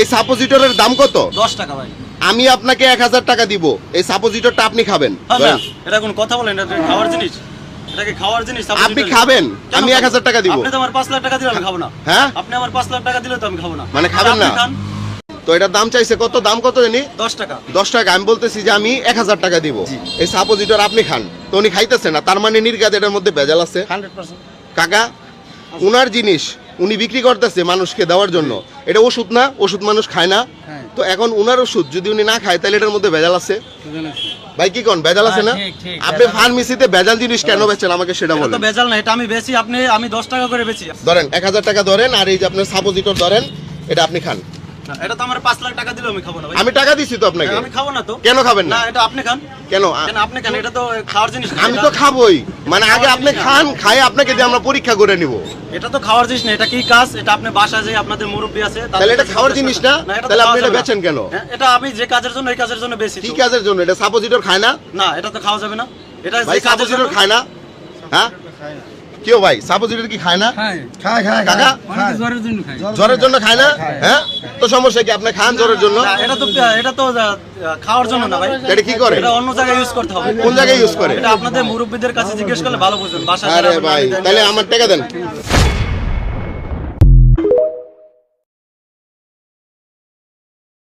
এই সাপোজিটরের দাম কত? 10 টাকা ভাই। আমি আপনাকে 1000 টাকা দিব, এই সাপোজিটরটা আপনি খাবেন। না এটা কোন কথা বলেন? এটা খাওয়ার জিনিস, এটা কি খাওয়ার জিনিস? আপনি খাবেন, আমি 1000 টাকা দিব। আপনি তো আমার 5 লাখ টাকা দিলে আমি খাবো না। হ্যাঁ, আপনি আমার 5 লাখ টাকা দিলে তো আমি খাবো না। মানে খাবেন না? তো এটার দাম চাইছে কত? দাম কত জানি? 10 টাকা। 10 টাকা। আমি বলতেছি যে আমি 1000 টাকা দিব, এই সাপোজিটর আপনি খান। তো উনি খাইতেছে না, তার মানে নির্ঘাত এটার মধ্যে ভেজাল আছে 100%। কাকা, উনার জিনিস উনি বিক্রি করতেছে মানুষকে দেওয়ার জন্য, এটা ওষুধ না? ওষুধ মানুষ খায় না? তো এখন উনার ওষুধ যদি উনি না খায় তাহলে এটার মধ্যে ভেজাল আছে ভাই? কি কোন ভেজাল আছে না? আপনি ফার্মেসিতে ভেজাল জিনিস কেন বেচেন আমাকে সেটা বলেন। এটা তো ভেজাল না, এটা আমি বেচি, আমি 10 টাকা করে বেচি। ধরেন 1000 টাকা ধরেন, আর এই যে আপনার সাপোজিটর ধরেন, এটা আপনি খান। এটা তো আমার 5 লাখ টাকা দিলে আমি খাবো না ভাই। আমি টাকা দিছি তো আপনাকে। আমি খাবো না তো। কেন খাবেন না? না এটা আপনি খান। কেন? কেন আপনি খান? এটা তো খাওয়ার জিনিস না। আমি তো খাবোই, মানে আগে আপনি খান, খাই আপনাকে দিয়ে আমরা পরীক্ষা করে নিব। এটা তো খাওয়ার জিনিস না, এটা কি কাজ? এটা আপনি বাসায় যে আপনাদের মুরব্বি আছে তাহলে এটা খাওয়ার জিনিস না? তাহলে আপনি এটা বেচেন কেন? এটা আমি যে কাজের জন্য এই কাজের জন্য বেশি। কি কাজের জন্য? এটা সাপোজিটর খায় না? না এটা তো খাওয়া যাবে না। এটা ভাই যে কাজের জন্য সাপোজিটর খায় না? হ্যাঁ, কেউ ভাই সাপোজিটর কি খায় না? খায় খায় কাকা জ্বরের জন্য খায় না? হ্যাঁ, তো সমস্যা কি? আপনি খান জ্বরের জন্য? না, এটা তো খাওয়ার জন্য না ভাই। এটা কি করে? এটা অন্য জায়গায় ইউজ করতে হবে। কোন জায়গায় ইউজ করে? এটা আপনাদের মুরব্বিদের কাছে জিজ্ঞেস করলে ভালো বুঝবেন। বাসায় আরে ভাই, তাহলে আমার টাকা দেন।